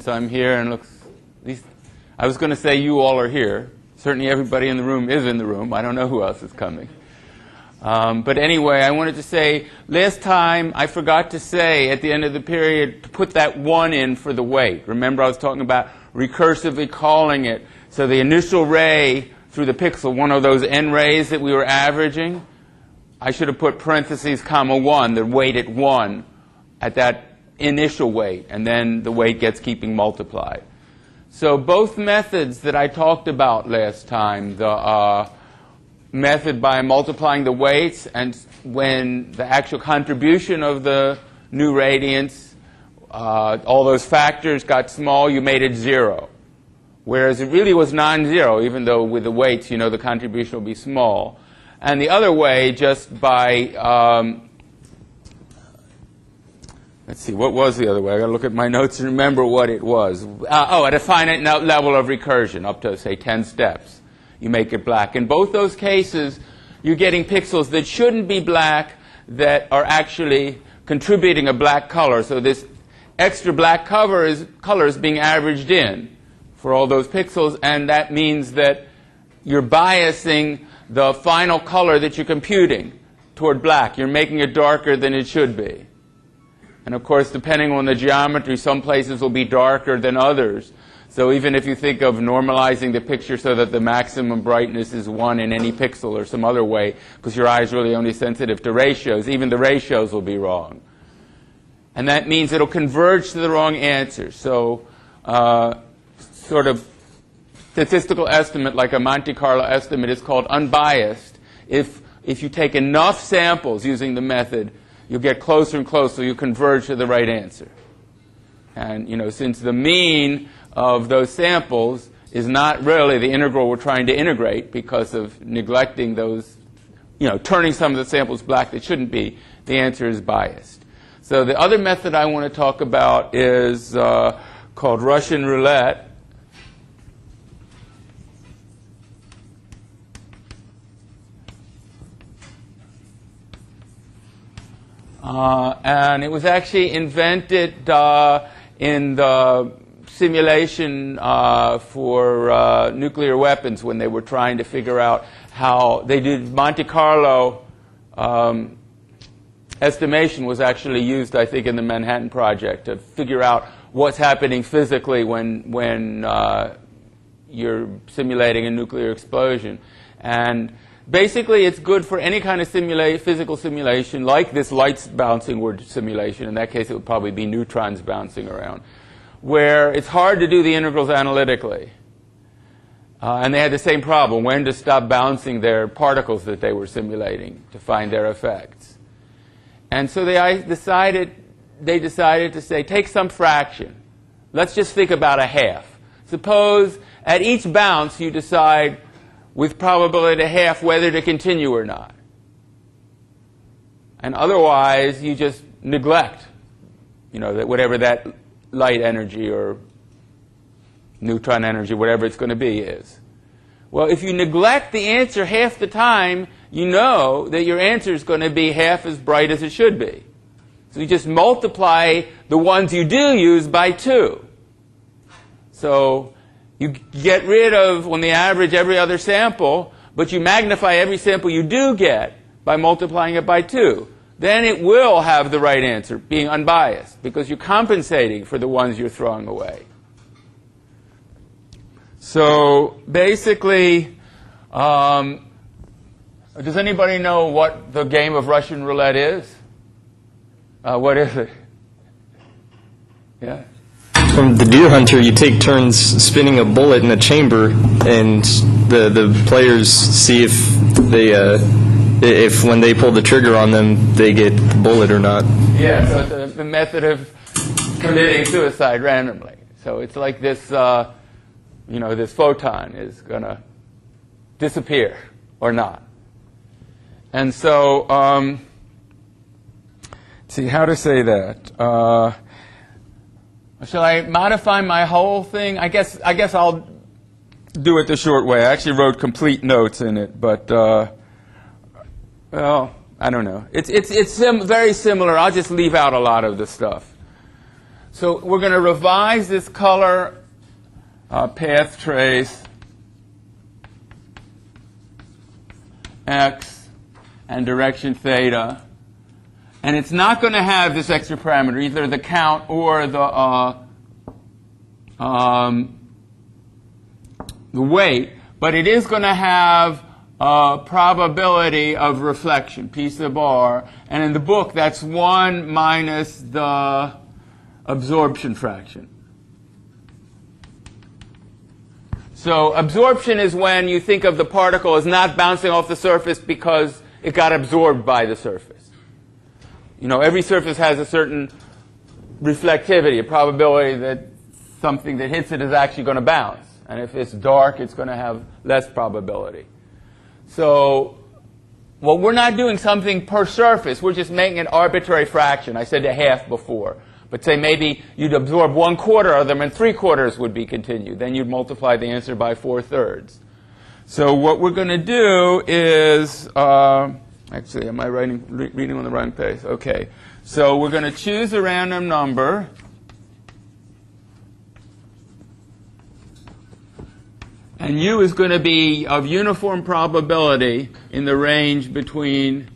I'm here, and looks, at least, I was going to say you all are here. Certainly everybody in the room is in the room. I don't know who else is coming. But anyway, I wanted to say, last time I forgot to say at the end of the period to put that 1 in for the weight. Remember I was talking about recursively calling it. So the initial ray through the pixel, one of those n rays that we were averaging, I should have put parentheses comma 1, the weight at 1 at that initial weight, and then the weight gets keeping multiplied. So both methods that I talked about last time, the method by multiplying the weights, and when the actual contribution of the new radiance, all those factors got small, you made it 0. Whereas it really was non-zero, even though with the weights, you know, the contribution will be small. And the other way, just by, let's see, what was the other way? I've got to look at my notes and remember what it was. At a finite level of recursion, up to, say, 10 steps, you make it black. In both those cases, you're getting pixels that shouldn't be black that are actually contributing a black color. So this extra black color is being averaged in for all those pixels, and that means that you're biasing the final color that you're computing toward black. You're making it darker than it should be. And of course, depending on the geometry, some places will be darker than others. So even if you think of normalizing the picture so that the maximum brightness is 1 in any pixel or some other way, because your eye is really only sensitive to ratios, even the ratios will be wrong. And that means it'll converge to the wrong answer. So sort of statistical estimate, like a Monte Carlo estimate, is called unbiased. If you take enough samples using the method, you'll get closer and closer, you converge to the right answer. And, you know, since the mean of those samples is not really the integral we're trying to integrate because of neglecting those, you know, turning some of the samples black that shouldn't be, the answer is biased. So the other method I want to talk about is called Russian roulette. And it was actually invented in the simulation for nuclear weapons when they were trying to figure out how they did Monte Carlo estimation was actually used, I think, in the Manhattan Project to figure out what's happening physically when you're simulating a nuclear explosion. And basically, it's good for any kind of physical simulation, like this lights bouncing word simulation. In that case, it would probably be neutrons bouncing around, where it's hard to do the integrals analytically. And they had the same problem, when to stop bouncing their particles that they were simulating to find their effects. And so they decided to say, take some fraction. Let's just think about a half. Suppose at each bounce you decide with probability of half whether to continue or not. And otherwise, you just neglect, you know, that whatever that light energy or neutron energy, whatever it's going to be, is. Well, if you neglect the answer half the time, you know that your answer is going to be half as bright as it should be. So you just multiply the ones you do use by 2. So you get rid of, on the average, every other sample, but you magnify every sample you do get by multiplying it by 2. Then it will have the right answer, being unbiased, because you're compensating for the ones you're throwing away. So basically, does anybody know what the game of Russian roulette is? What is it? Yeah? From the deer hunter, you take turns spinning a bullet in a chamber, and the players see if when they pull the trigger on them, they get the bullet or not. Yeah, so it's a method of committing suicide randomly. So it's like this, you know, this photon is going to disappear or not. And so, let's see how to say that. Shall I modify my whole thing? I guess I'll do it the short way. I actually wrote complete notes in it, but well, I don't know. It's very similar. I'll just leave out a lot of the stuff. So we're going to revise this color path trace x and direction theta. And it's not going to have this extra parameter, either the count or the weight, but it is going to have a probability of reflection, p sub r, and in the book that's 1 minus the absorption fraction. So absorption is when you think of the particle as not bouncing off the surface because it got absorbed by the surface. You know, every surface has a certain reflectivity, a probability that something that hits it is actually going to bounce. And if it's dark, it's going to have less probability. So, well, we're not doing something per surface. We're just making an arbitrary fraction. I said a half before. But say maybe you'd absorb 1/4 of them and 3/4 would be continued. Then you'd multiply the answer by 4/3. So what we're going to do is, actually, am I reading on the wrong page? Okay. So we're going to choose a random number. And u is going to be of uniform probability in the range between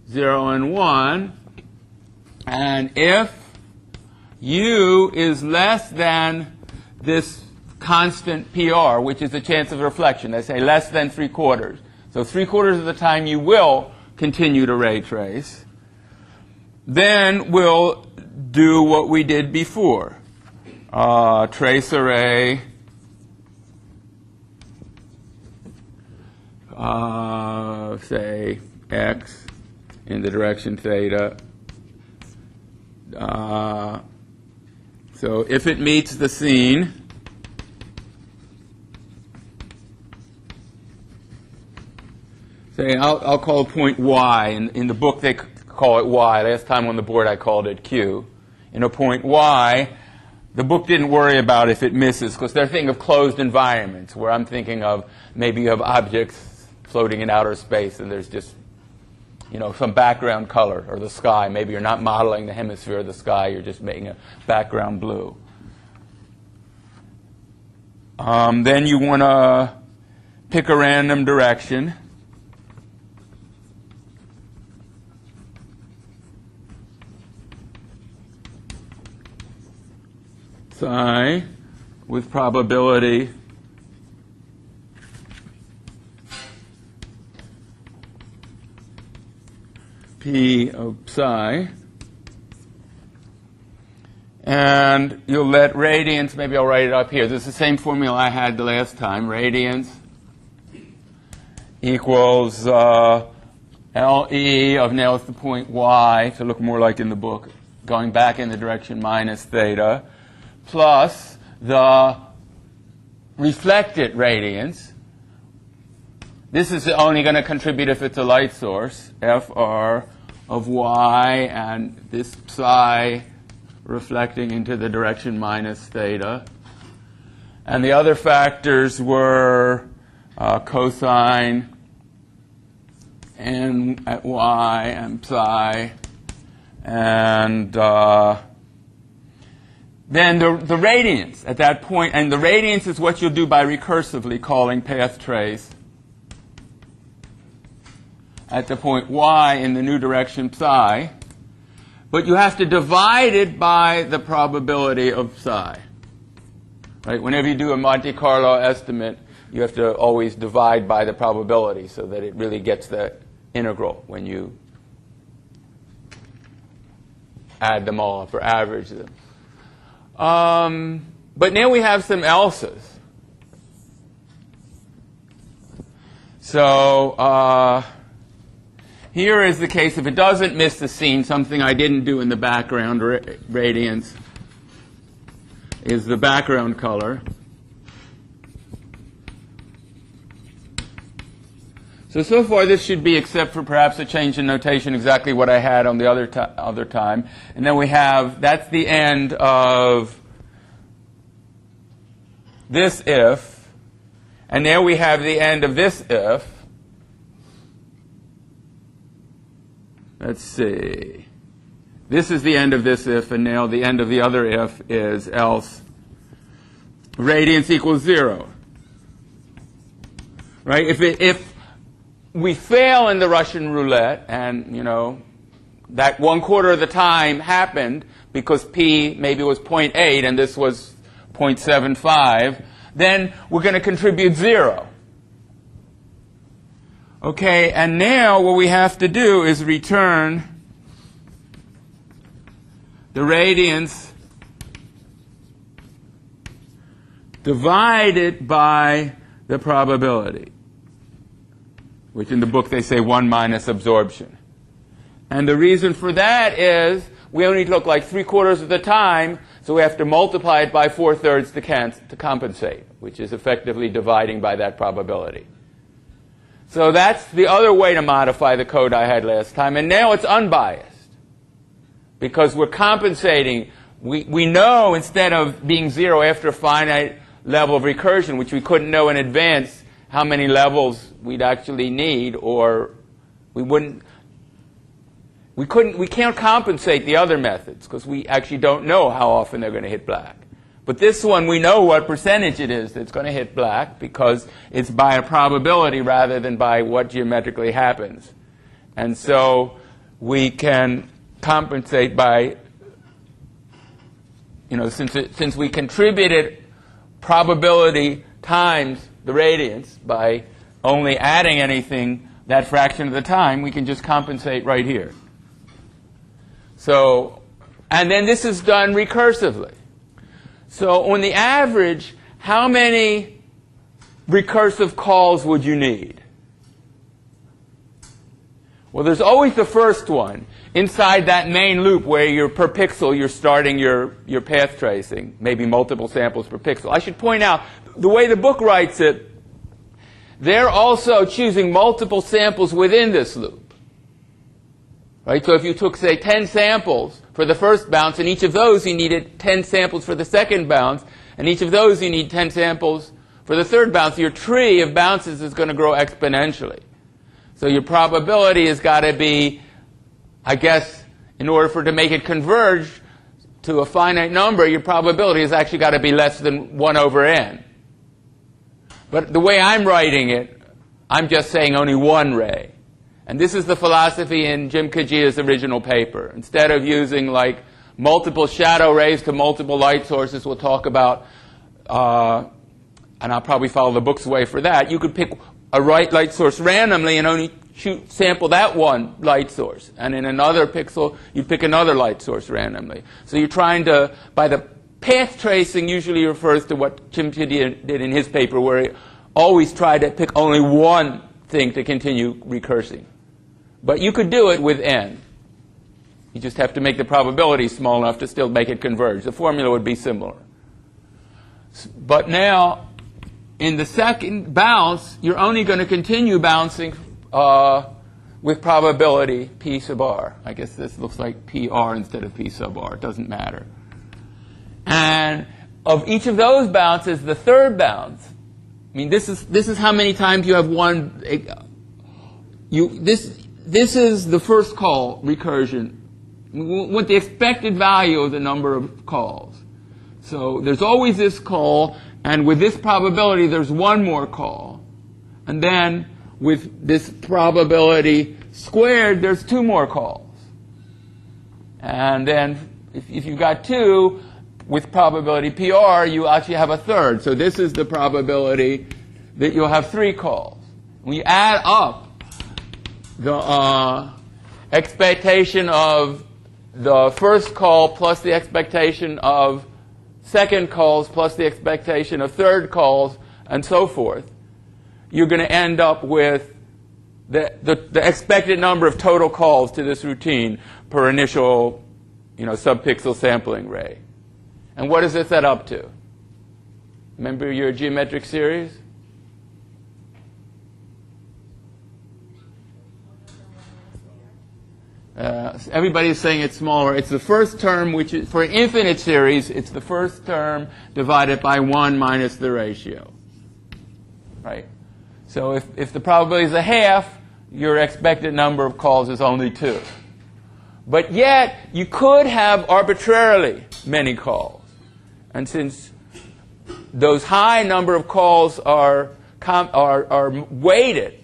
0 and 1. And if u is less than this constant PR, which is the chance of reflection, they say less than 3/4. So 3/4 of the time you will continue to ray trace. Then we'll do what we did before. Trace array say x in the direction theta. So if it meets the scene, say I'll call point y. In the book they call it y. Last time on the board I called it q. In a point y, the book didn't worry about if it misses because they're thinking of closed environments where I'm thinking of maybe you have objects floating in outer space and there's just, you know, some background color, or the sky. Maybe you're not modeling the hemisphere of the sky, you're just making a background blue. Then you want to pick a random direction. Psi with probability P of psi. And you'll let radiance, maybe I'll write it up here. This is the same formula I had the last time. Radiance equals LE of now it's the point y, to look more like in the book, going back in the direction minus theta, plus the reflected radiance. This is only going to contribute if it's a light source, FR of y, and this psi reflecting into the direction minus theta. And the other factors were cosine n at y and psi, and then the radiance at that point. And the radiance is what you'll do by recursively calling path trace at the point y in the new direction psi, but you have to divide it by the probability of psi. Right? Whenever you do a Monte Carlo estimate, you have to always divide by the probability so that it really gets the integral when you add them all up or average them. But now we have some else's. So here is the case if it doesn't miss the scene, something I didn't do in the background. Radiance is the background color. So far this should be, except for perhaps a change in notation, exactly what I had on the other time. And then we have, that's the end of this if. And now we have the end of this if. Let's see. This is the end of this if, and now the end of the other if is else radiance equals 0. Right? If we fail in the Russian roulette, and, you know, that 1/4 of the time happened because P maybe was 0.8 and this was 0.75, then we're going to contribute 0. Okay, and now what we have to do is return the radiance divided by the probability, which in the book they say 1 minus absorption. And the reason for that is we only took like 3/4 of the time, so we have to multiply it by 4/3 to compensate, which is effectively dividing by that probability. So that's the other way to modify the code I had last time, and now it's unbiased, because we're compensating. We know instead of being 0 after a finite level of recursion, which we couldn't know in advance how many levels we'd actually need, or we can't compensate the other methods because we actually don't know how often they're going to hit black. But this one, we know what percentage it is that's going to hit black because it's by a probability rather than by what geometrically happens. And so we can compensate by, you know, since we contributed probability times the radiance by only adding anything that fraction of the time, we can just compensate right here. So, and then this is done recursively. So on the average, how many recursive calls would you need? Well, there's always the first one inside that main loop where per pixel you're starting your path tracing, maybe multiple samples per pixel. I should point out, the way the book writes it, they're also choosing multiple samples within this loop. Right? So if you took, say, 10 samples for the first bounce, and each of those you needed 10 samples for the second bounce, and each of those you need 10 samples for the third bounce, your tree of bounces is going to grow exponentially. So your probability has got to be, I guess, in order to make it converge to a finite number, your probability has actually got to be less than 1 over n. But the way I'm writing it, I'm just saying only one ray. And this is the philosophy in Jim Kajia's original paper. Instead of using like multiple shadow rays to multiple light sources, we'll talk about, and I'll probably follow the book's way for that, you could pick a light source randomly and only sample that one light source. And in another pixel, you pick another light source randomly. So you're trying to, by the path tracing usually refers to what Jim Kadia did in his paper, where he always tried to pick only one thing to continue recursing. But you could do it with n. You just have to make the probability small enough to still make it converge. The formula would be similar. But now, in the second bounce, you're only going to continue bouncing with probability p sub r. I guess this looks like pr instead of p sub r. It doesn't matter. And of each of those bounces, the third bounce, I mean, this is how many times you have one. This is the first call recursion. We want the expected value of the number of calls. So there's always this call, and with this probability, there's one more call. And then with this probability squared, there's 2 more calls. And then if you've got 2, with probability PR, you actually have a third. So this is the probability that you'll have 3 calls. When you add up the expectation of the first call plus the expectation of second calls plus the expectation of third calls and so forth, you're going to end up with the expected number of total calls to this routine per initial, subpixel sampling ray. And what does this add up to? Remember your geometric series? Everybody's saying it's smaller. It's the first term, which is, for an infinite series, it's the first term divided by 1 minus the ratio. Right? So if the probability is a half, your expected number of calls is only 2. But yet, you could have arbitrarily many calls. And since those high number of calls are weighted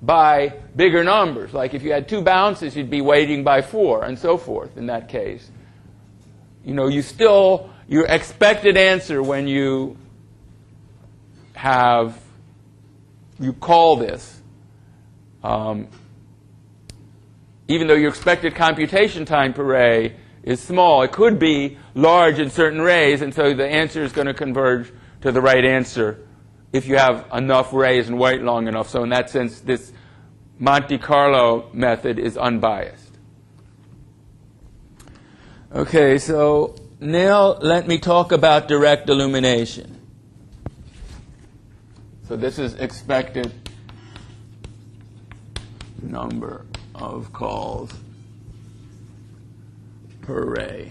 by bigger numbers, like if you had 2 bounces, you'd be weighting by 4, and so forth in that case. You know, your expected answer when you call this, even though your expected computation time per ray is small, it could be large in certain rays, and so the answer is going to converge to the right answer if you have enough rays and wait long enough. So in that sense, this Monte Carlo method is unbiased. Okay, so now let me talk about direct illumination. So this is expected number of calls per ray.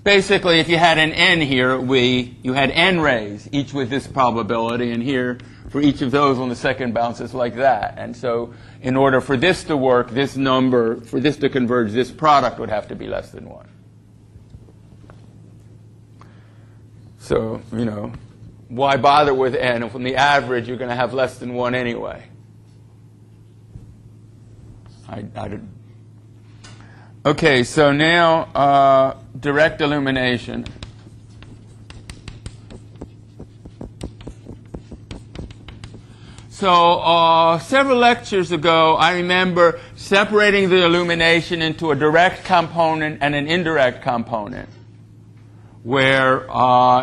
Basically, if you had an n here, you had n rays, each with this probability, and here, for each of those on the second bounce, it's like that. And so, in order for this to work, this number, for this to converge, this product would have to be less than 1. So, you know, why bother with n if on the average you're going to have less than 1 anyway? Okay, so now direct illumination. So several lectures ago, I remember separating the illumination into a direct component and an indirect component, where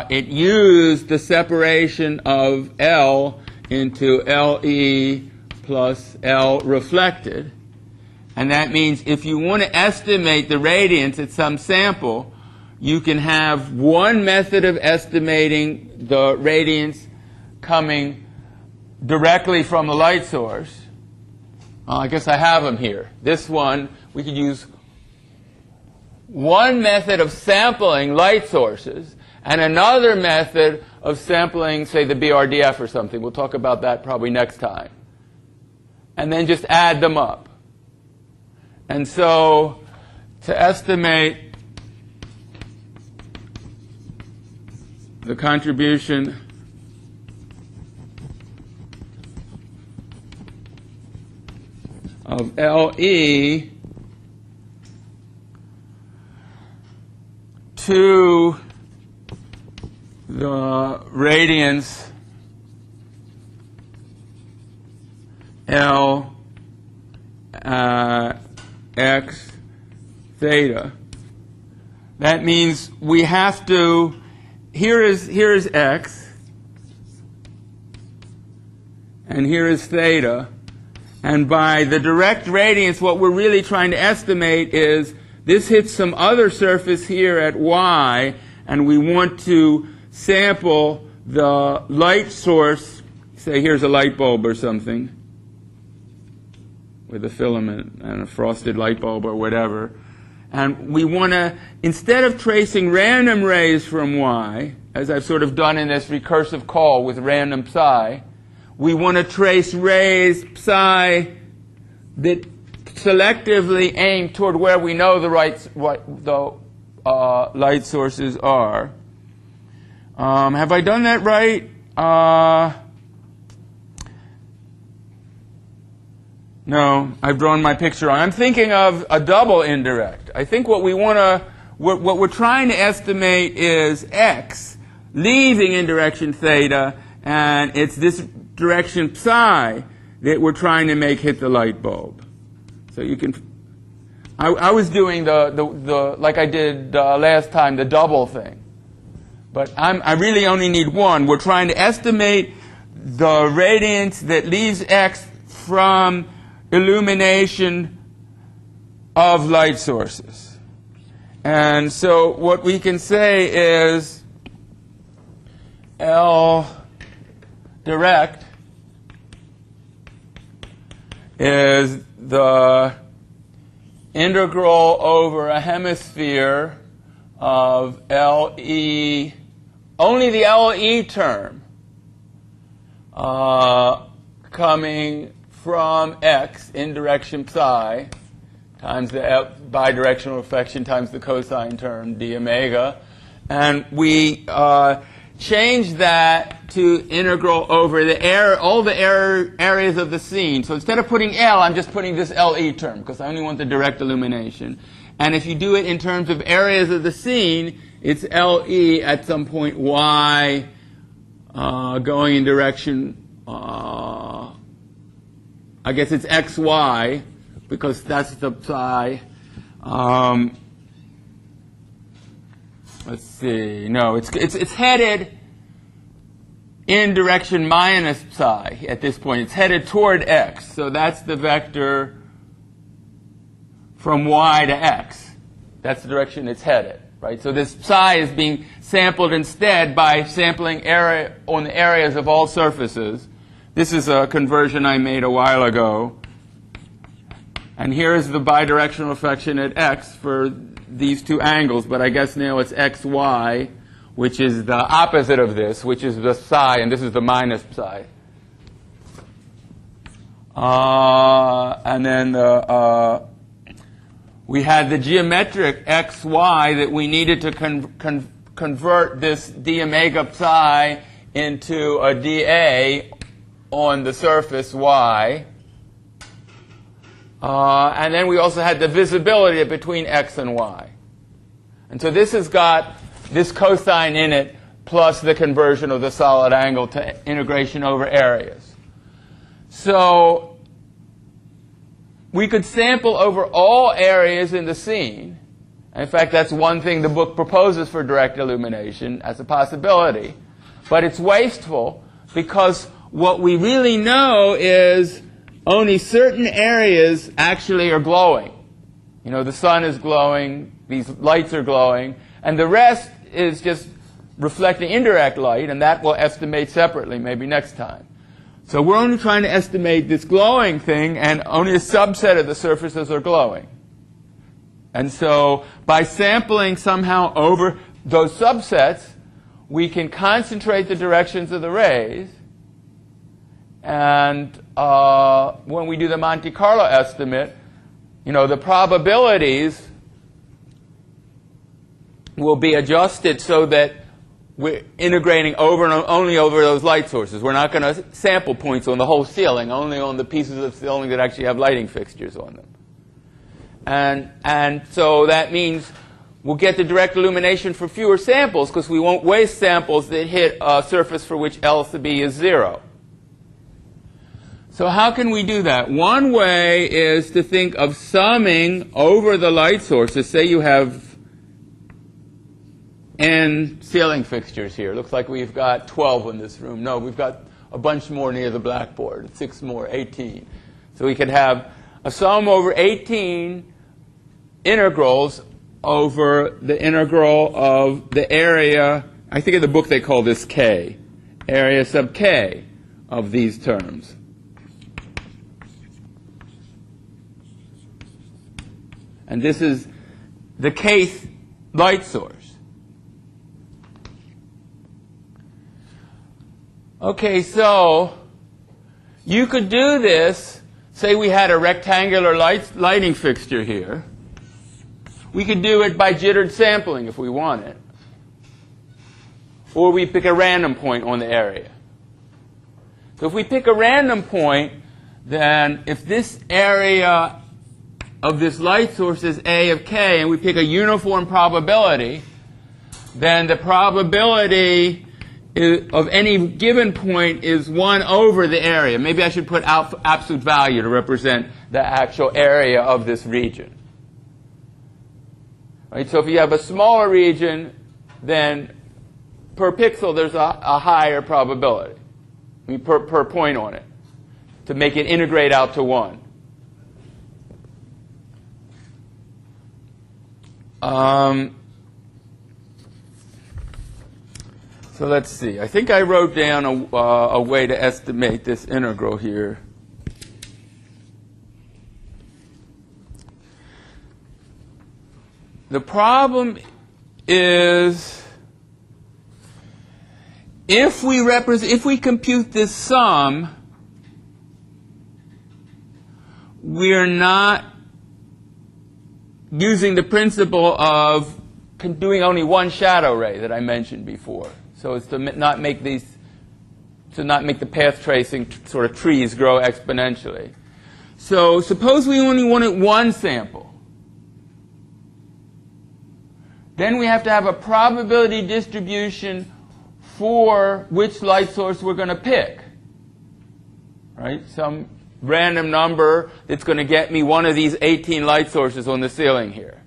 it used the separation of L into LE plus L reflected. And that means if you want to estimate the radiance at some sample, you can have one method of estimating the radiance coming directly from the light source. I guess I have them here. This one, we could use one method of sampling light sources and another method of sampling, say, the BRDF or something. We'll talk about that probably next time. And then just add them up. And so, to estimate the contribution of LE to the radiance L x theta. That means we have to, here is x, and here is theta, and by the direct radiance, what we're really trying to estimate is this hits some other surface here at y, and we want to sample the light source, say here's a light bulb or something, with a filament and a frosted light bulb or whatever. And we want to, instead of tracing random rays from y, as I've sort of done in this recursive call with random psi, we want to trace rays psi that selectively aim toward where we know the light sources are. Have I done that right? No, I've drawn my picture wrong. I'm thinking of a double indirect. I think what we're trying to estimate is x, leaving in direction theta, and it's this direction psi that we're trying to make hit the light bulb. So you can, I was doing the like I did last time, the double thing. But I really only need one. We're trying to estimate the radiance that leaves x from illumination of light sources. And so what we can say is L direct is the integral over a hemisphere of LE, only the LE term, coming from x in direction psi, times the bidirectional reflection times the cosine term d omega. And we change that to integral over the all the areas of the scene. So instead of putting L, I'm just putting this LE term because I only want the direct illumination. And if you do it in terms of areas of the scene, it's LE at some point y going in direction, I guess it's xy, because that's the psi. Let's see. No, it's headed in direction minus psi at this point. It's headed toward x. So that's the vector from y to x. That's the direction it's headed, right? So this psi is being sampled instead by sampling area on the areas of all surfaces. This is a conversion I made a while ago. And here is the bidirectional reflection at x for these two angles, but I guess now it's xy, which is the opposite of this, which is the psi, and this is the minus psi. And then we had the geometric xy that we needed to convert this d omega psi into a dA on the surface y. And then we also had the visibility between x and y. And so this has got this cosine in it plus the conversion of the solid angle to integration over areas. So we could sample over all areas in the scene. In fact, that's one thing the book proposes for direct illumination as a possibility. But it's wasteful because what we really know is only certain areas actually are glowing. You know, the sun is glowing, these lights are glowing, and the rest is just reflecting indirect light, and that we'll estimate separately maybe next time. So we're only trying to estimate this glowing thing, and only a subset of the surfaces are glowing. And so by sampling somehow over those subsets, we can concentrate the directions of the rays. And when we do the Monte Carlo estimate, you know, the probabilities will be adjusted so that we're integrating over and only over those light sources. We're not going to sample points on the whole ceiling, only on the pieces of ceiling that actually have lighting fixtures on them. And so that means we'll get the direct illumination for fewer samples because we won't waste samples that hit a surface for which L sub B is 0. So how can we do that? One way is to think of summing over the light sources. Say you have n ceiling fixtures here. Looks like we've got 12 in this room. No, we've got a bunch more near the blackboard. 6 more, 18. So we could have a sum over 18 integrals over the integral of the area. I think in the book they call this k. Area sub k of these terms. And this is the kth light source. Okay, so you could do this. Say we had a rectangular lighting fixture here. We could do it by jittered sampling if we want it. Or we pick a random point on the area. So if we pick a random point, then if this area of this light source is A of k, and we pick a uniform probability, then the probability of any given point is 1 over the area. Maybe I should put absolute value to represent the actual area of this region. Right? So if you have a smaller region, then per pixel there's a higher probability. I mean, per point on it, to make it integrate out to 1. So let's see. I think I wrote down a way to estimate this integral here. The problem is if we compute this sum, we're not using the principle of doing only one shadow ray that I mentioned before. So it's to not make the path tracing sort of trees grow exponentially. So suppose we only wanted one sample. Then we have to have a probability distribution for which light source we're going to pick. Right? Some random number that's going to get me one of these 18 light sources on the ceiling here.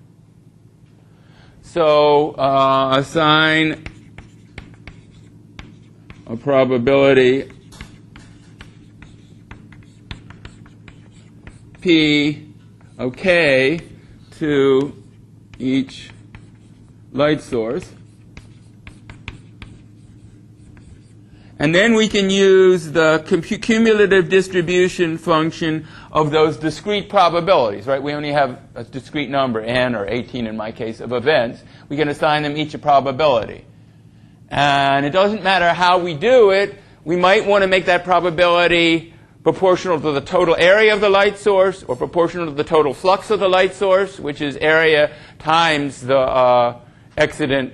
So assign a probability P of k to each light source. And then we can use the cumulative distribution function of those discrete probabilities, right? We only have a discrete number, n or 18 in my case, of events. We can assign them each a probability. And it doesn't matter how we do it. We might want to make that probability proportional to the total area of the light source or proportional to the total flux of the light source, which is area times the excident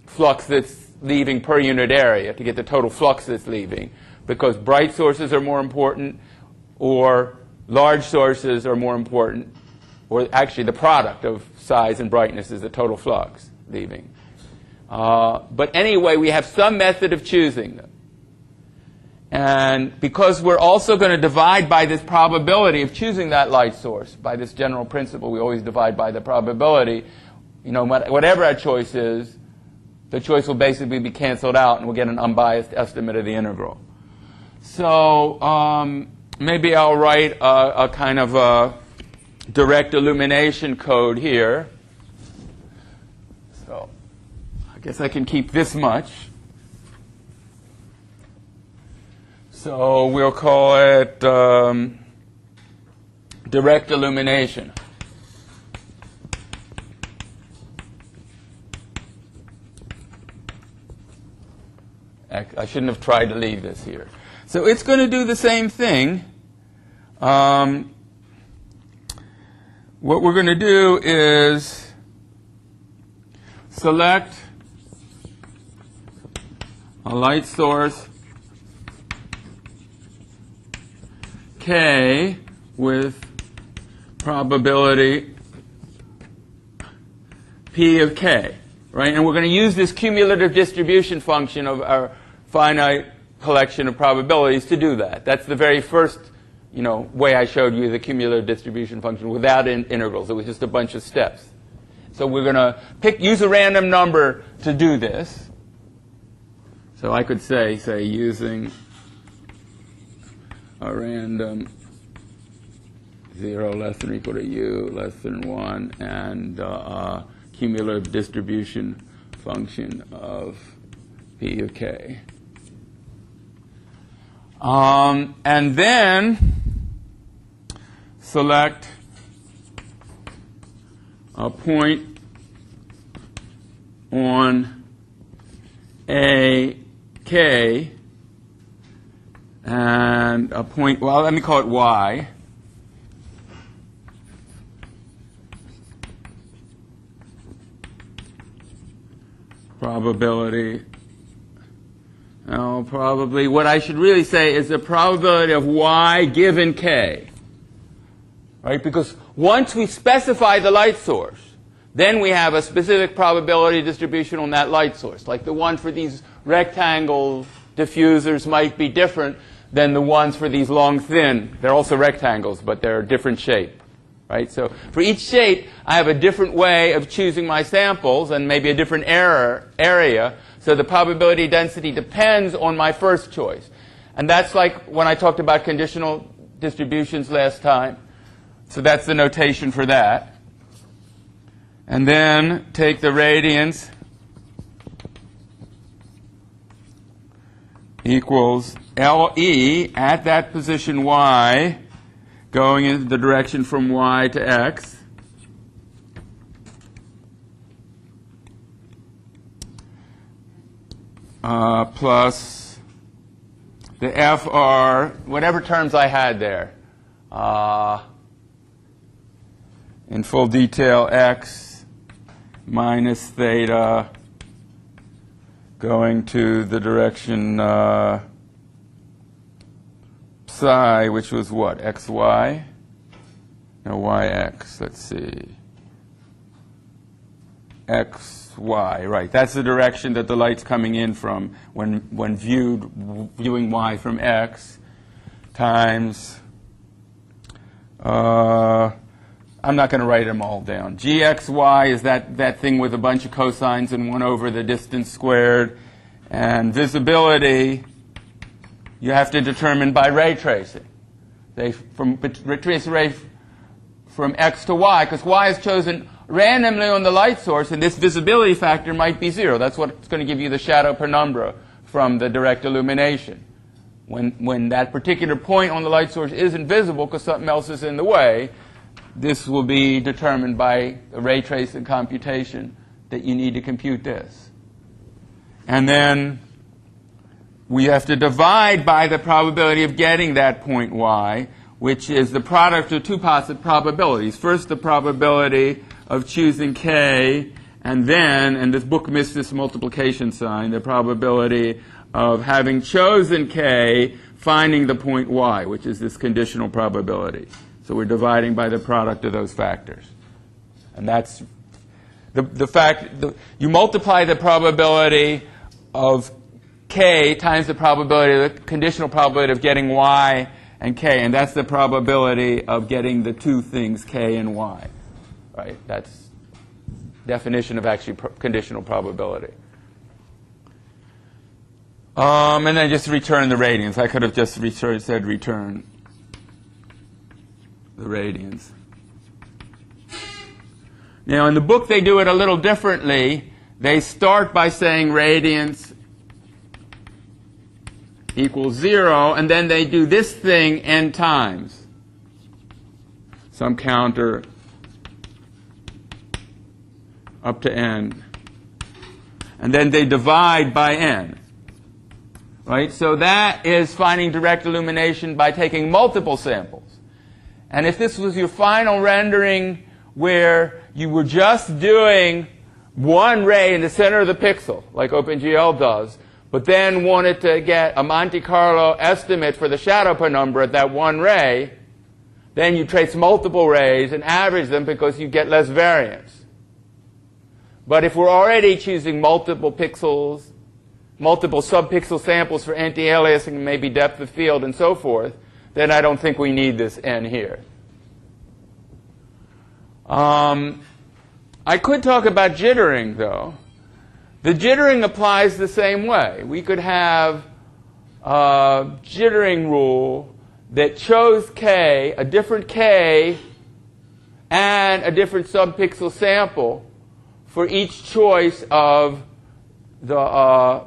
flux that's leaving per unit area to get the total flux that's leaving, because bright sources are more important or large sources are more important, or actually the product of size and brightness is the total flux leaving. But anyway, we have some method of choosing them. And because we're also going to divide by this probability of choosing that light source, by this general principle, we always divide by the probability, you know, whatever our choice is, the choice will basically be canceled out, and we'll get an unbiased estimate of the integral. So maybe I'll write a kind of a direct illumination code here. So I guess I can keep this much. So we'll call it direct illumination. I shouldn't have tried to leave this here. So it's going to do the same thing. What we're going to do is select a light source k with probability p of k, right? And we're going to use this cumulative distribution function of our finite collection of probabilities to do that. That's the very first, way I showed you the cumulative distribution function without integrals. It was just a bunch of steps. So we're going to use a random number to do this. So I could say using a random 0 less than or equal to u less than 1 and cumulative distribution function of p of k. And then select a point on a k and a point, well, let me call it y. Probability. No, probably what I should really say is the probability of y given k. Right? Because once we specify the light source, then we have a specific probability distribution on that light source. Like the one for these rectangle diffusers might be different than the ones for these long thin. They're also rectangles, but they're a different shape. Right? So for each shape, I have a different way of choosing my samples and maybe a different area. So the probability density depends on my first choice. And that's like when I talked about conditional distributions last time. So that's the notation for that. And then take the radiance equals LE at that position y going in the direction from y to x plus the FR, whatever terms I had there. in full detail, x minus theta going to the direction psi, which was what, xy? No, yx, let's see. xy, right. That's the direction that the light's coming in from when viewing y from x times, I'm not going to write them all down. gxy is that thing with a bunch of cosines and 1 over the distance squared. And visibility, you have to determine by ray tracing. Trace ray from x to y, because y is chosen randomly on the light source, and this visibility factor might be 0. That's what's going to give you the shadow penumbra from the direct illumination. When that particular point on the light source isn't visible because something else is in the way, this will be determined by a ray tracing computation that you need to compute this. And then we have to divide by the probability of getting that point y, which is the product of two positive probabilities. First, the probability of choosing k, and then, and this book missed this multiplication sign, the probability of having chosen k, finding the point y, which is this conditional probability. So we're dividing by the product of those factors. And that's the fact, you multiply the probability of k times the probability, the conditional probability of getting y and k, and that's the probability of getting the two things k and y. Right? That's definition of actually conditional probability. And then just return the radians. I could have just said return the radians. Now, in the book, they do it a little differently. They start by saying radians equals 0, and then they do this thing n times. Some counter up to n. And then they divide by n. Right? So that is finding direct illumination by taking multiple samples. And if this was your final rendering where you were just doing one ray in the center of the pixel, like OpenGL does, but then wanted to get a Monte Carlo estimate for the shadow penumbra at that one ray, then you trace multiple rays and average them because you get less variance. But if we're already choosing multiple pixels, multiple subpixel samples for anti-aliasing and maybe depth of field and so forth, then I don't think we need this n here. I could talk about jittering, though. The jittering applies the same way. We could have a jittering rule that chose k, a different k, and a different subpixel sample for each choice of the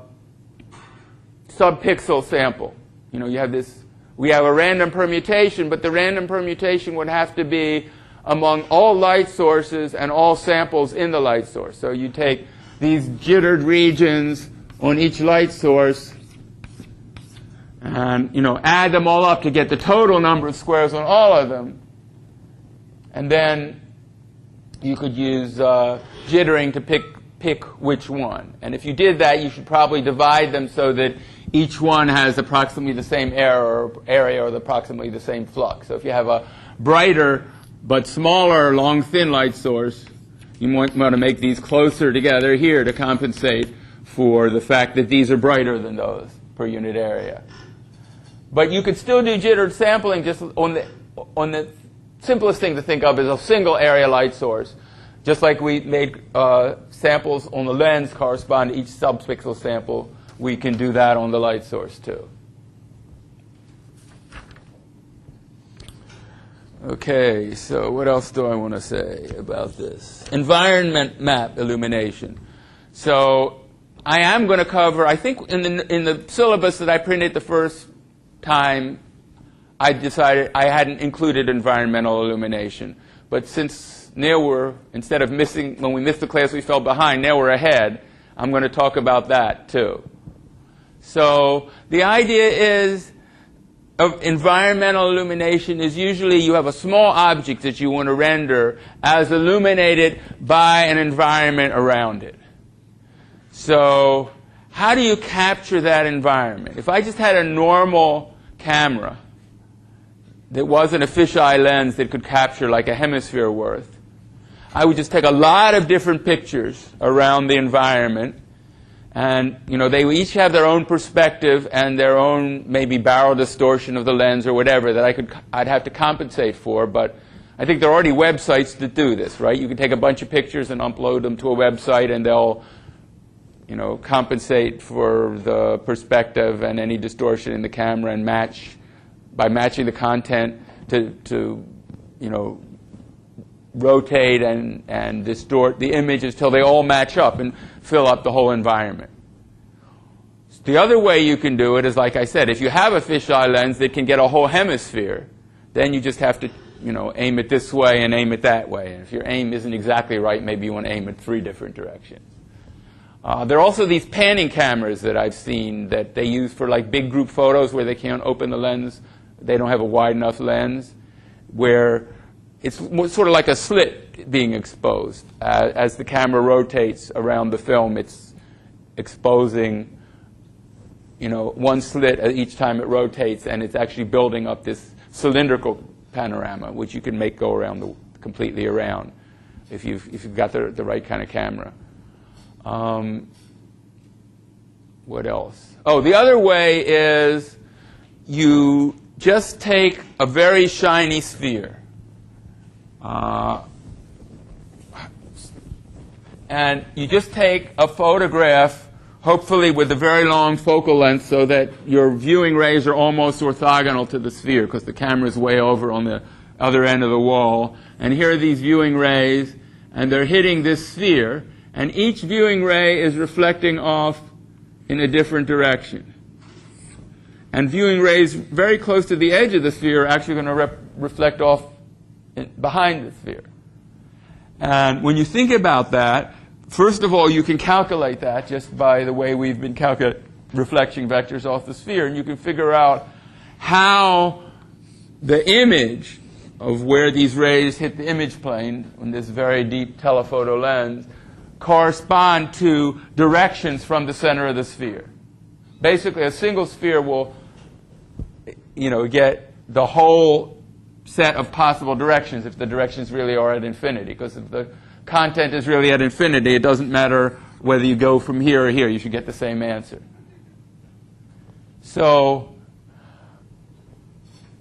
subpixel sample. You know, you have this, we have a random permutation, but the random permutation would have to be among all light sources and all samples in the light source. So you take these jittered regions on each light source and, you know, add them all up to get the total number of squares on all of them. And then you could use jittering to pick which one. And if you did that, you should probably divide them so that each one has approximately the same area or approximately the same flux. So if you have a brighter but smaller, long, thin light source, you want to make these closer together here to compensate for the fact that these are brighter than those per unit area. But you could still do jittered sampling just on the simplest thing to think of is a single area light source. Just like we made samples on the lens correspond to each subpixel sample, we can do that on the light source too. Okay, so what else do I want to say about this? Environment map illumination. So I am going to cover, I think in the syllabus that I printed the first time, I decided I hadn't included environmental illumination. But since now instead of missing, when we missed the class we fell behind, now we're ahead, I'm going to talk about that too. So the idea is of environmental illumination is usually you have a small object that you want to render as illuminated by an environment around it. So how do you capture that environment? If I just had a normal camera that wasn't a fisheye lens that could capture like a hemisphere worth, I would just take a lot of different pictures around the environment. And, you know, they each have their own perspective and their own maybe barrel distortion of the lens or whatever that I'd have to compensate for. But I think there are already websites that do this, right? You can take a bunch of pictures and upload them to a website, and they'll, you know, compensate for the perspective and any distortion in the camera and by matching the content to you know, rotate and distort the images till they all match up and fill up the whole environment. The other way you can do it is, like I said, if you have a fisheye lens that can get a whole hemisphere, then you just have to, you know, aim it this way and aim it that way. And if your aim isn't exactly right, maybe you want to aim it 3 different directions. There are also these panning cameras that I've seen that they use for like big group photos where they can't open the lens. They don't have a wide enough lens, where it's sort of like a slit being exposed. As the camera rotates around the film, it's exposing, you know, one slit at each time it rotates, and it's actually building up this cylindrical panorama, which you can make go around completely around if you've got the right kind of camera. What else? Oh, the other way is you just take a very shiny sphere. And you just take a photograph, hopefully with a very long focal length, so that your viewing rays are almost orthogonal to the sphere, because the camera is way over on the other end of the wall. And here are these viewing rays, and they're hitting this sphere, and each viewing ray is reflecting off in a different direction. And viewing rays very close to the edge of the sphere are actually going to reflect off behind the sphere. And when you think about that, first of all, you can calculate that just by the way we've been calculating reflection vectors off the sphere, and you can figure out how the image of where these rays hit the image plane on this very deep telephoto lens correspond to directions from the center of the sphere. Basically, a single sphere will, you know, get the whole set of possible directions if the directions really are at infinity. Because if the content is really at infinity, it doesn't matter whether you go from here or here. You should get the same answer. So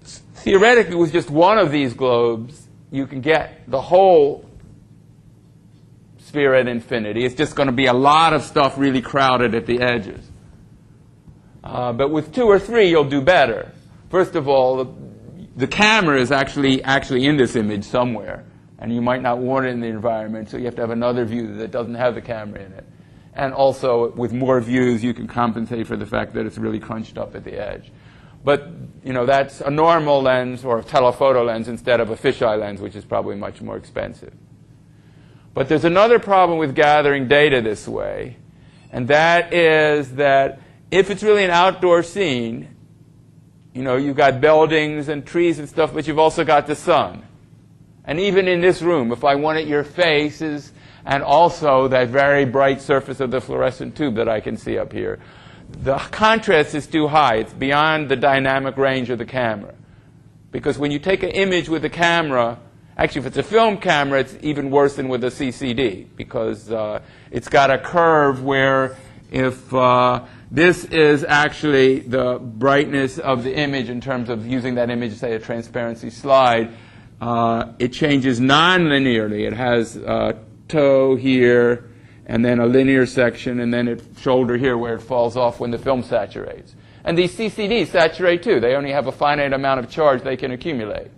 theoretically, with just one of these globes, you can get the whole sphere at infinity. It's just going to be a lot of stuff really crowded at the edges. But with 2 or 3, you'll do better. First of all, the camera is actually in this image somewhere, and you might not want it in the environment, so you have to have another view that doesn't have the camera in it. And also, with more views, you can compensate for the fact that it's really crunched up at the edge. But, you know, that's a normal lens or a telephoto lens instead of a fisheye lens, which is probably much more expensive. But there's another problem with gathering data this way, and that is that if it's really an outdoor scene, you know, you've got buildings and trees and stuff, but you've also got the sun. And even in this room, if I wanted your faces and also that very bright surface of the fluorescent tube that I can see up here, the contrast is too high. It's beyond the dynamic range of the camera. Because when you take an image with a camera, actually if it's a film camera, it's even worse than with a CCD, because it's got a curve where if this is actually the brightness of the image in terms of using that image, say a transparency slide, it changes non-linearly. It has a toe here, and then a linear section, and then a shoulder here where it falls off when the film saturates. And these CCDs saturate too. They only have a finite amount of charge they can accumulate.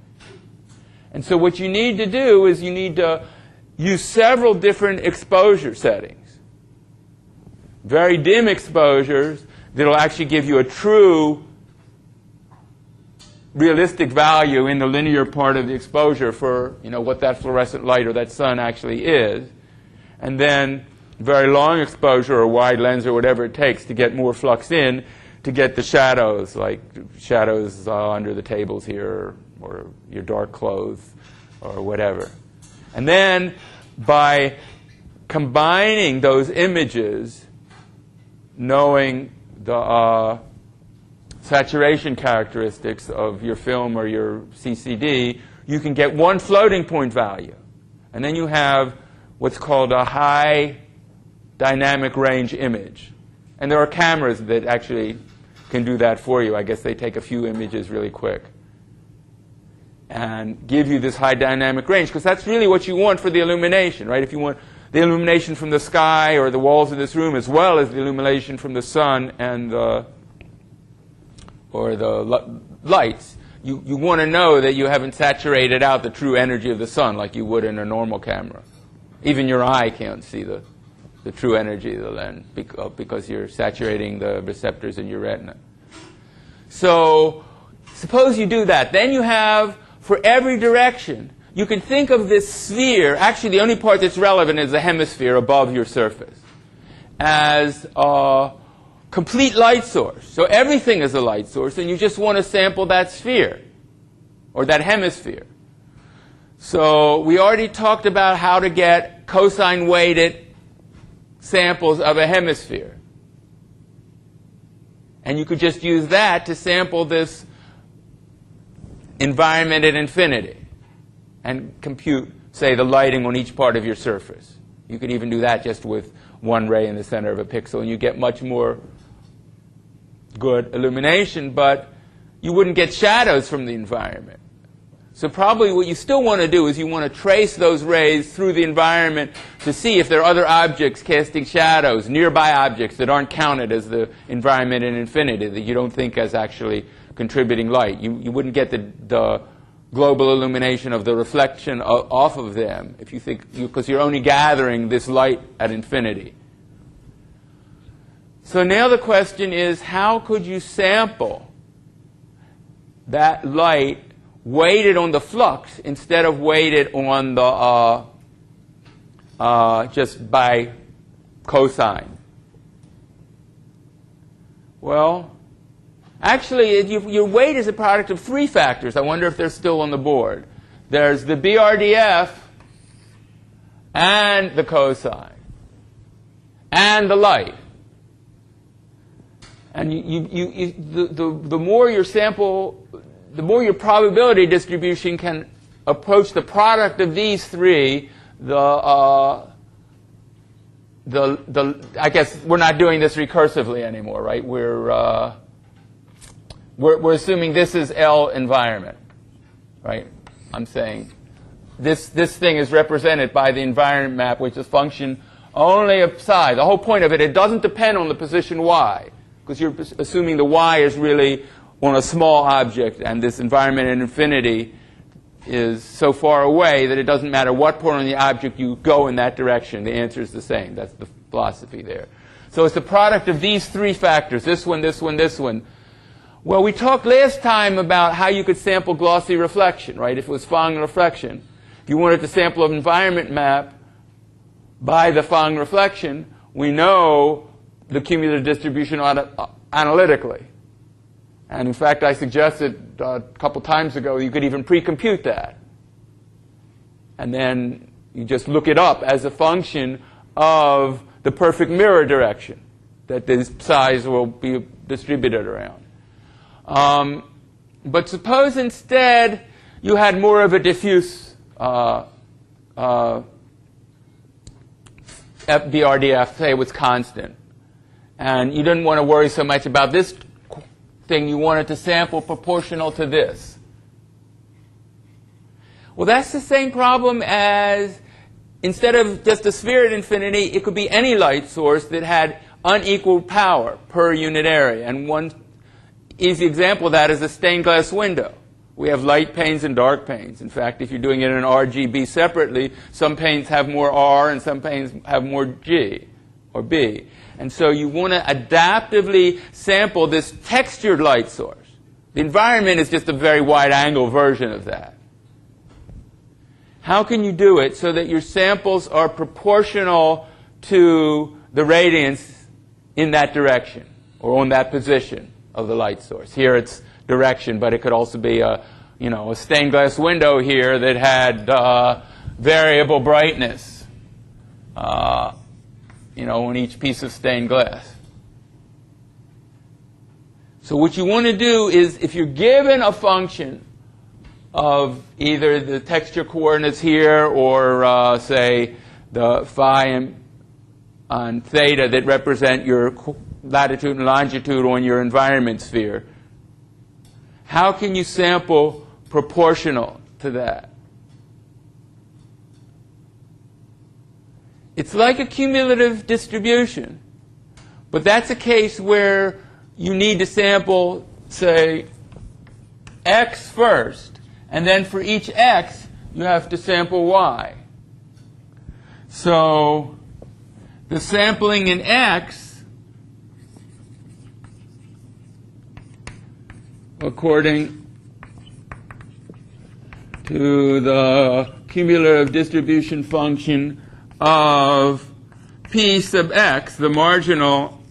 And so what you need to do is you need to use several different exposure settings. Very dim exposures that will actually give you a true realistic value in the linear part of the exposure for, you know, what that fluorescent light or that sun actually is. And then very long exposure or wide lens or whatever it takes to get more flux in to get the shadows, like shadows under the tables here, or your dark clothes, or whatever. And then by combining those images, knowing the saturation characteristics of your film or your CCD, you can get one floating point value. And then you have what's called a high dynamic range image. And there are cameras that actually can do that for you. I guess they take a few images really quick and give you this high dynamic range, because that's really what you want for the illumination, right? If you want the illumination from the sky or the walls of this room, as well as the illumination from the sun and the lights, you want to know that you haven't saturated out the true energy of the sun like you would in a normal camera. Even your eye can't see the true energy of the lens because you're saturating the receptors in your retina. So suppose you do that. Then you have, for every direction, you can think of this sphere, actually the only part that's relevant is the hemisphere above your surface, as a complete light source. So everything is a light source, and you just want to sample that sphere, or that hemisphere. So we already talked about how to get cosine-weighted samples of a hemisphere. And you could just use that to sample this environment at infinity and compute, say, the lighting on each part of your surface. You could even do that just with one ray in the center of a pixel, and you get much more good illumination, but you wouldn't get shadows from the environment. So probably what you still want to do is you want to trace those rays through the environment to see if there are other objects casting shadows, nearby objects that aren't counted as the environment in infinity, that you don't think as actually contributing light. You wouldn't get the global illumination of the reflection off of them if you think, because you're only gathering this light at infinity. So now the question is, how could you sample that light weighted on the flux instead of weighted on the just by cosine? Well, actually, your weight is a product of three factors. I wonder if they're still on the board. There's the BRDF and the cosine and the light. And the more your sample, the more your probability distribution can approach the product of these three, I guess we're not doing this recursively anymore, right? We're assuming this is L environment, right? I'm saying this thing is represented by the environment map, which is a function only of psi. The whole point of it doesn't depend on the position y, because you're assuming the y is really on a small object, and this environment in infinity is so far away that it doesn't matter what point on the object you go in that direction. The answer is the same. That's the philosophy there. So it's the product of these three factors, this one, this one, this one. Well, we talked last time about how you could sample glossy reflection, right? If it was Phong reflection. If you wanted to sample an environment map by the Phong reflection, we know the cumulative distribution analytically. And in fact, I suggested a couple times ago you could even pre-compute that. And then you just look it up as a function of the perfect mirror direction that this size will be distributed around. But suppose instead you had more of a diffuse BRDF, say it was constant. And you didn't want to worry so much about this thing. You wanted to sample proportional to this. Well, that's the same problem as, instead of just a sphere at infinity, it could be any light source that had unequal power per unit area. And one easy example of that is a stained glass window. We have light panes and dark panes. In fact, if you're doing it in RGB separately, some panes have more R and some panes have more G or B. And so you want to adaptively sample this textured light source. The environment is just a very wide-angle version of that. How can you do it so that your samples are proportional to the radiance in that direction? or on that position of the light source. Here it's direction, but it could also be a stained glass window here that had variable brightness, on each piece of stained glass. So what you want to do is, if you're given a function of either the texture coordinates here or, say, the phi and theta that represent your latitude and longitude on your environment sphere, how can you sample proportional to that? It's like a cumulative distribution, but that's a case where you need to sample, say, x first, and then for each x, you have to sample y. So the sampling in x, according to the cumulative distribution function of p sub x, the marginal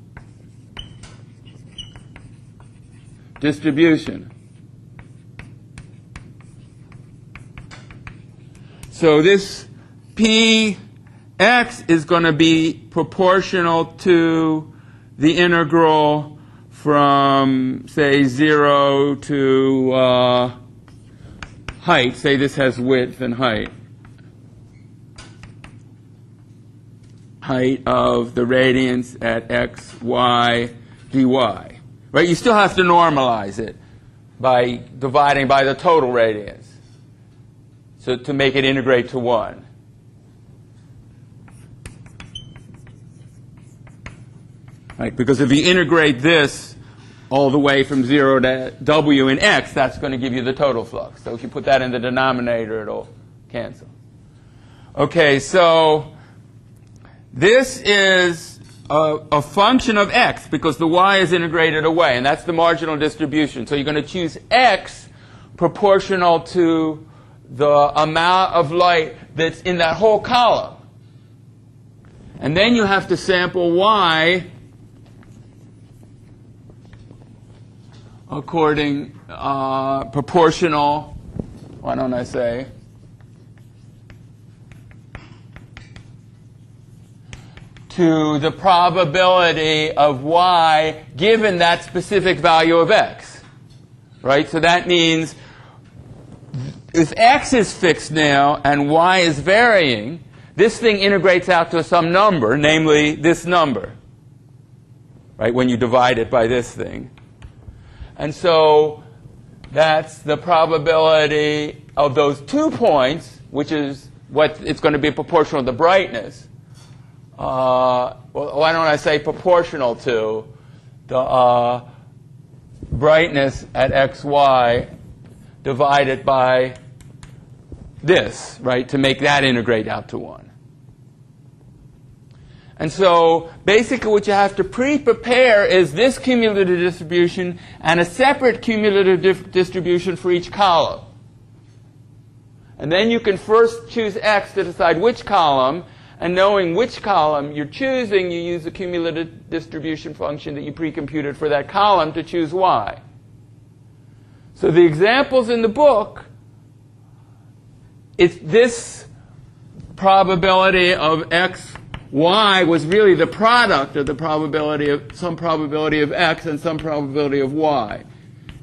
distribution. So this px is going to be proportional to the integral from, say, 0 to height. Say this has width and height. Height of the radiance at x, y, dy. Right? You still have to normalize it by dividing by the total radiance, so to make it integrate to 1. Right? Because if you integrate this all the way from 0 to w in x, that's going to give you the total flux. So if you put that in the denominator, it'll cancel. Okay, so this is a function of x because the y is integrated away, and that's the marginal distribution. So you're going to choose x proportional to the amount of light that's in that whole column. And then you have to sample y according, proportional, why don't I say, to the probability of y given that specific value of x. Right? So that means if x is fixed now and y is varying, this thing integrates out to some number, namely this number, right, when you divide it by this thing. And so that's the probability of those 2 points, which is what it's going to be proportional to the brightness. Well, why don't I say proportional to the brightness at x, y divided by this, right, to make that integrate out to 1. And so basically what you have to pre-prepare is this cumulative distribution and a separate cumulative distribution for each column. And then you can first choose x to decide which column, and knowing which column you're choosing, you use the cumulative distribution function that you pre-computed for that column to choose y. So the examples in the book, it's this probability of x, y was really the product of the probability of some probability of x and some probability of y.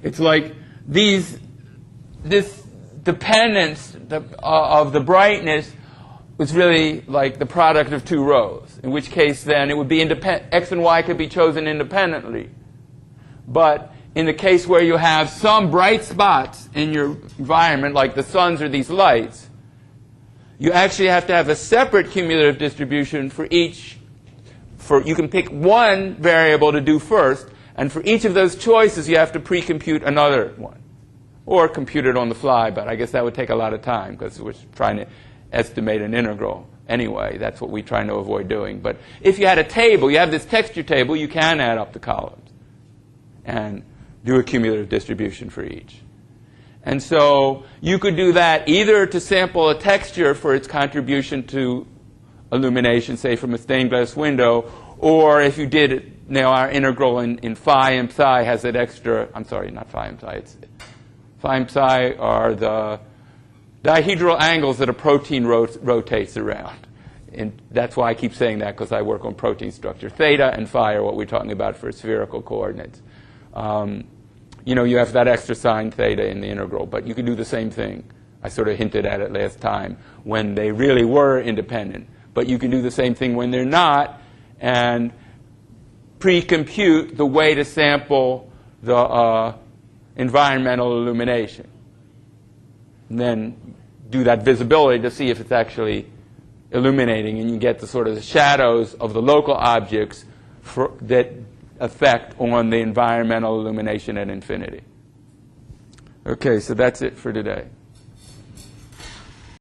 It's like this dependence of the brightness was really like the product of 2 rows, in which case then it would be x and y could be chosen independently. But in the case where you have some bright spots in your environment, like the suns or these lights, you actually have to have a separate cumulative distribution for each. You can pick one variable to do first, and for each of those choices you have to pre-compute another one. Or compute it on the fly, but I guess that would take a lot of time because we're trying to estimate an integral anyway. That's what we're trying to avoid doing. But if you had a table, you have this texture table, you can add up the columns and do a cumulative distribution for each. And so you could do that either to sample a texture for its contribution to illumination, say from a stained glass window, or if you did it now our integral in phi and psi has that extra, I'm sorry, not phi and psi, it's phi and psi are the dihedral angles that a protein rotates around. And that's why I keep saying that, because I work on protein structure. Theta and phi are what we're talking about for spherical coordinates. You have that extra sign theta in the integral, but you can do the same thing. I sort of hinted at it last time, when they really were independent. But you can do the same thing when they're not, and pre-compute the way to sample the environmental illumination. And then do that visibility to see if it's actually illuminating, and you get the sort of the shadows of the local objects that effect on the environmental illumination at infinity. Okay, so that's it for today.